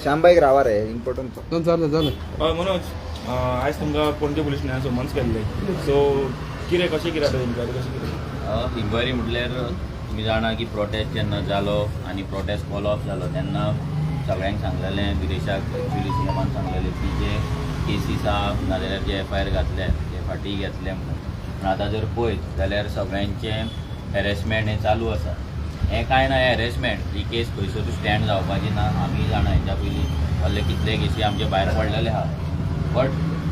श्यामबाईक रावार आहे इम्पॉर्टंट झालं मनोज आज तुमकां पणजे पुलीस स्टेशनार समन्स केल्लें सो कितें कशें कितें आतां इन्क्वायरी कशें कितें इन्क्वायरी म्हटल्यार तुम्ही जाणा की प्रोटेस्ट जेन्ना जालो आनी प्रोटेस्ट फॉलो अप जालो तेन्ना सगळ्यांक सांगलेलें गिरीशाक एक्चुली सीएमान सांगलेलें की जे केसीस आहा नाजाल्यार जे FIR घातले ते फाटीं घेतले म्हणून पूण आतां जर पळयत जाल्यार सगळ्यांचें हॅरेसमेंट हें चालू आसा हें कांय ना हॅरेसमेंट ही केस खंयसरूच स्टँड जावपाची ना आमी जाणा हेच्या पयलीं असले कितले केसी आमचे भायर पडलेले आहा बट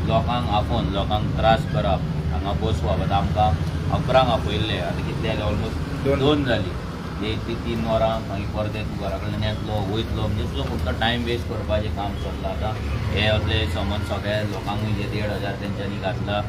लोकांक आपोवन लोकांक त्रास करप हांगा बसवप आतां आमकां 11 आपयल्ले आतां कितले जाले ऑलमोस्ट 2 जाली 1 ते 3 वरां मागीर परते तूं घरा कडल्यान येतलो वयतलो म्हणजे तुजो फक्त टायम वेस्ट करपाचें काम चल्लां आतां हे असले समज सगळ्या लोकांक जे 1,500 तेंच्यांनी घातला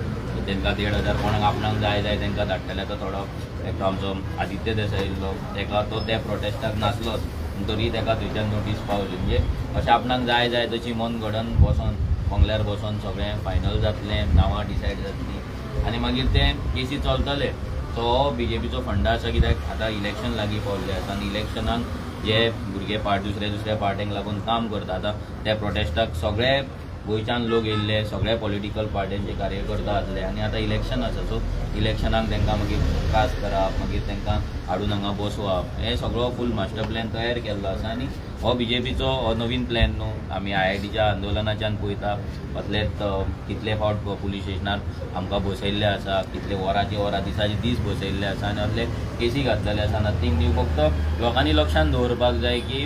तांकां 1,500 कोणाक आपणाक जाय तांकां धाडटले तो थोडो एक आमचो आदित्य देसाय इल्लो ताका तो त्या प्रोटेस्टाक नासलोच तरी ताका थंयच्यान नोटीस पावली म्हणजे अशें आपणाक जाय तशी मन घडोवन बसोन बंगल्यार बसोन सगळें फायनल जातलें नांवां डिसायड जातलीं आनी मागीर ते केसी चलतले तो BJPचो फंड आसा कित्याक आतां इलेक्शन लागीं पावल्लें आसा आनी इलेक्शनाक जे भुरगे दुसऱ्या पार्ट्यांक लागून काम करता आतां त्या प्रोटेस्टाक सगळे गोंयच्यान लोक येयल्ले सगळे पॉलिटिकल पार्ट्यांचे कार्यकर्ता आसले आनी आतां इलेक्शन आसा सो इलेक्शनाक तांकां मागीर त्रास करप मागीर तांकां हाडून हांगा बसोवप हे सगळो फूल मास्टर प्लॅन तयार केल्लो आसा आनी हो BJPचो हो नवीन प्लॅन न्हू आमी IITच्या आंदोलनाच्यान पळयता असलेच कितले फावट पुलीस स्टेशनार आमकां बसयल्ले आसा कितले वरांचे दिसाचे दीस बसयल्ले आसा आनी असले केसी घातलेले आसा नथींग न्यू फक्त लोकांनी लक्षांत दवरपाक जाय की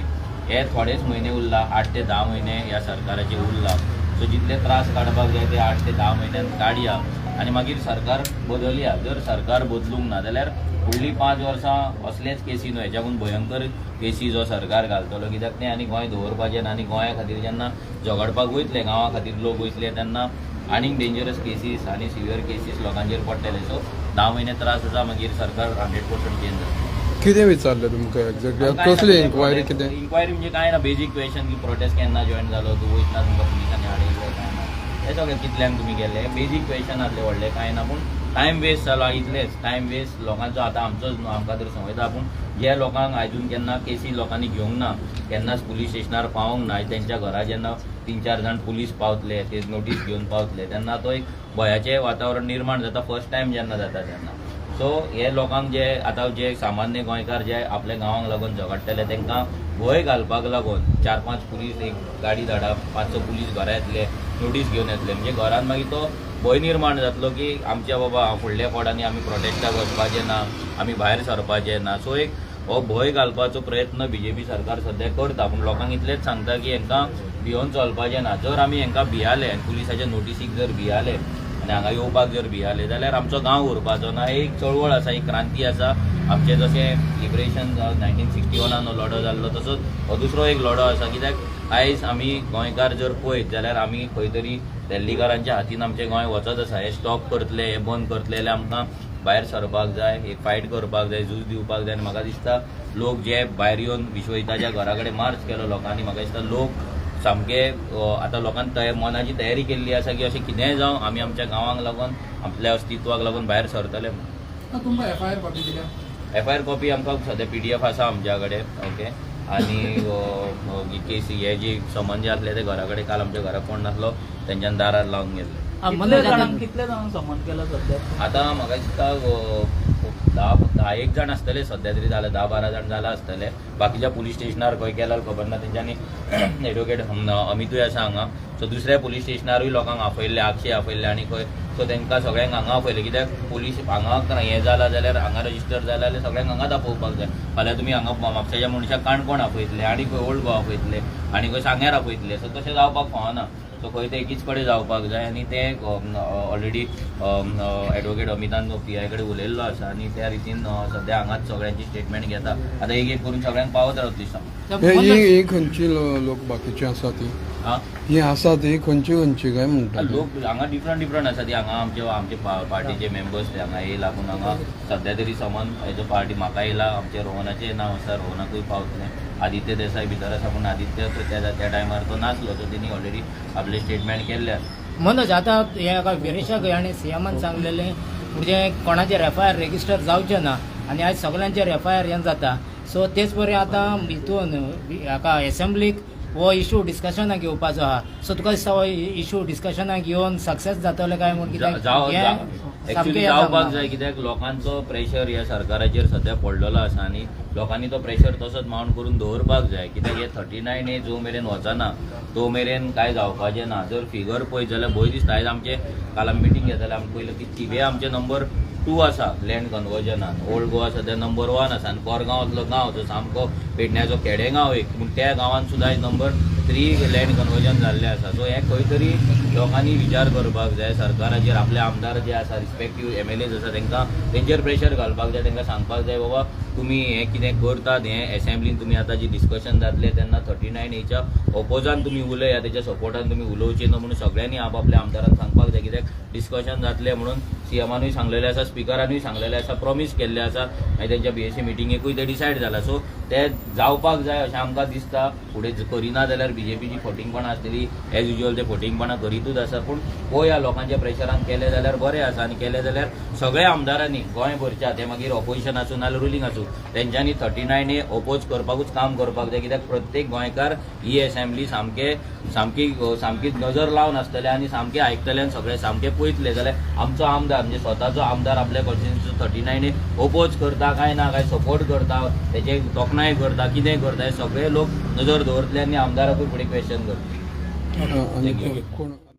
हे थोडेच म्हयने उरला 8 ते 10 म्हयने ह्या सरकाराचे उरला सो जितले त्रास काडपाक जाय ते 8 ते 10 म्हयन्यांत काडया आनी मागीर सरकार बदलया जर सरकार बदलूंक ना जाल्यार फुडलीं 5 वर्सां असलेच केसी न्हू हेच्याकून भयंकर केसी जो सरकार घालतलो कित्याक ते आनी गोंय दवरपाचें ना आनी गोंया खातीर जेन्ना झगडपाक वयतले गांवा खातीर लोक वयतले तेन्ना आनीक डेंजरस केसीस आनी सिवियर केसीस लोकांचेर पडटले सो 10 म्हयने त्रास आसा मागीर सरकार 100% चेंज जाता कितें विचारलें तुमकां एक्झॅक्टली कसली इन्क्वायरी कितें इन्क्वायरी म्हणजे काय ना बेजीक क्वेश्चन की प्रोटेस्ट केन्ना जॉईन जालो तूं वयतना तुमकां पुलिसांनी हाडयल्ले काय ना हे सगळें कितल्यांक तुमी गेले बेजीक क्वेश्चन आसले व्हडले काय ना पूण टायम वेस्ट जाला इतलेंच टायम वेस्ट लोकांचो आतां आमचोच न्हू आमकां तर संवयता पूण जे लोकांक आजून केन्ना केसी लोकांनी घेवंक ना केन्नाच पुलीस स्टेशनार पावोंक ना तेंच्या घरा जेन्ना 3-4 जाण पुलीस पावतले ते नोटीस घेवन पावतले तेन्ना तो एक भयाचें वातावरण निर्माण जाता फर्स्ट टायम जेन्ना जाता तेन्ना सो हे लोकांक जे आतां जे सामान्य गोंयकार जे आपल्या गांवांक लागून झगडटले तांकां भंय घालपाक लागून 4-5 पुलीस एक गाडी धाडप 5-6 पुलीस घरा येतले नोटीस घेवन येतले म्हणजे घरान मागीर तो भंय निर्माण जातलो की आमच्या बाबा फुडल्या फावटांनी आमी प्रोटेस्टाक वचपाचें ना आमी भायर सरपाचें ना सो एक हो भंय घालपाचो प्रयत्न BJP सरकार सद्या करता पूण लोकांक इतलेंच सांगता की हांकां भिवून चलपाचें ना जर आमी हांकां भियाले पुलिसाच्या नोटीसीक जर भियाले आनी हांगा येवपाक जर भियाले जाल्यार आमचो गांव उरपाचो ना एक चळवळ आसा एक क्रांती आसा आमचें जशें लिबरेशन 1961 लढो जाल्लो तसोच हो दुसरो एक लढो आसा कित्याक आयज आमी गोंयकार जर पळयत जाल्यार आमी खंय तरी दिल्लीकारांच्या हातीन आमचें गोंय वचत आसा हे स्टॉप करतले हे बंद करतले जाल्यार आमकां भायर सरपाक जाय एक फायट करपाक जाय झूज दिवपाक जाय आनी म्हाका दिसता लोक जे भायर येवन विश्वहिताच्या घरा कडेन मार्च केलो लोकांनी म्हाका दिसता लोक सामके आतां लोकांनी मनाची तयारी केल्ली आसा की अशें कितेंय जावं आमी आमच्या गांवांक लागून आपल्या अस्तित्वाक लागून भायर सरतले तुमकां FIR कॉपी दिल्या FIR कॉपी आमकां सद्या PDF आसा आमच्या कडेन ओके आनी केसी हे जी समन जे आसले ते घरा कडेन काल आमच्या घरा कोण नासलो तेंच्यान दारार लावन गेल्ले कितले जाणांक समन केला सध्या आतां म्हाका दिसता 10-1 जाण आसतले सध्या तरी जाले 10-12 जाण जाला आसतले बाकीच्या पुलीस स्टेशनार खंय केल्यार खबर ना तेंच्यांनी एडवोकेट अमितूय आसा हांगा सो दुसऱ्या पुलीस स्टेशनारूय लोकांक आपयल्ले आगशे आपयल्ले आनी खंय सो तांकां सगळ्यांक हांगा आपयले कित्याक पुलीस हांगा हें जालां जाल्यार हांगा रजिस्टर जालें जाल्यार सगळ्यांक हांगा दाखोवपाक जाय फाल्यां तुमी हांगा म्हापशाच्या मनशाक काणकोण आपयतले आनी खंय ओल्ड गोवा आपयतले आनी खंय सांग्यार आपयतले सो तशें जावपाक फावना सो खंय ते एकीच कडेन जावपाक जाय आनी ते ऑलरेडी एडवोकेट अमितान PI कडेन उलयल्लो आसा आनी त्या रितीन सद्या हांगाच सगळ्यांची स्टेटमेंट घेता आतां एक करून सगळ्यांक पावत रावतली ही खंयची लोक बाकीची आसा ती ही आसा ती खंयची काय म्हणटा लोक हांगा डिफरंट आसा ती हांगा आमचे पार्टीचे मेंबर्स ते हांगा येयला पूण हांगा सद्या तरी समन हेजो पार्टी म्हाका येयला आमचे रोहनाचें नांव आसा रोहनाकूय पावतलें आदित्य देसाय भितर आसा पूण आदित्य त्या टायमार तो नासलो सो तेणी ऑलरेडी आपले स्टेटमेंट केल्ले मनोज आतां हे गिरीशाक आनी CMान सांगलेलें म्हणजे कोणाचेर एफआयआर रेजिस्टर जावचे ना आनी आयज सगळ्यांचेर एफआयआर हें जाता. सो तेच बरें आतां हितून हाका एसेंब्लीक हो इशू डिस्कशनाक घेवपाचो आहा. सो तुका दिसता हो इशू डिस्कशनाक घेवन सक्सेस जातले काय म्हूण एक्चुअली जावपाक जाय, कित्याक लोकांचो प्रेशर ह्या सरकाराचेर सध्या पडलेलो आसा आनी लोकांनी तो प्रेशर तसोच माउंट करून दवरपाक जाय. कित्याक हे 39A जो मेरेन वचना तो मेरेन काय जावपाचें ना. जर फिगर पळयत जाल्यार भंय दिसता. आयज आमचे काल आमी मिटींग घेताले, आमकां पयलें की थिवे आमचे नंबर 2 आसा लँड कन्वर्जनान. ओल्ड गोवा सध्या नंबर 1 आसा आनी कोरगांवांतलो गांव जो सामको पेडण्याचो खेडेगांव एक, पूण त्या गांवांत सुद्दां आयज नंबर 3 लँड कन्वर्जन जाल्लें आसा. सो हे खंय तरी लोकांनी विचार करपाक जाय. सरकाराचेर आपले आमदार जे आसा रिस्पेक्टीव MLAs आसा तांकां तेंचेर प्रेशर घालपाक जाय. तांकां सांगपाक जाय बाबा तुमी हें कितें करतात, हें एसेंब्लीन तुमी आतां जी डिस्कशन जातलें तेन्ना 39A ओपोजान तुमी उलया, तेच्या सपोर्टान तुमी उलोवचें न्हू म्हणून सगळ्यांनी आपल्या आमदारांक सांगपाक जाय. कित्याक डिस्कशन जातलें म्हणून CMानूय सांगलेलें आसा, स्पिकरानूय सांगलेलें आसा, प्रॉमीस केल्लें आसा आनी तेंच्या BSc मिटिंगेकूय ते डिसायड जाला. सो ते जावपाक जाय अशें आमकां दिसता. फुडें करिना जाल्यार BJPची फटींगपणां आसतली. एज युजल ते फटींगपणां करीतूच आसा, पूण पळोवया लोकांच्या प्रेशरान केलें जाल्यार बरें आसा. आनी केलें जाल्यार सगळ्या आमदारांनी गोंयभरच्या, ते मागीर ऑपोजिशन आसूं नाल्यार रुलींग आसूं, तेंच्यांनी 39A ओपोज करपाकूच काम करपाक जाय. कित्याक प्रत्येक गोंयकार ही एसेंब्ली सामकी नजर लावन आसतले आनी सामकें आयकतले आनी सगळे सामकें पळयतले जाल्यार आमचो आमदार म्हणजे स्वताचो आमदार आपल्या कॉन्स्टिट्युएन्सीचो 39A ओपोज करता काय ना, काय सपोर्ट करता, तेचे तोखणाय करता, कितें करता, हे सगळे लोक नजर दवरतले आनी आमदाराकूय फुडें क्वेश्चन करतले. आणि कोण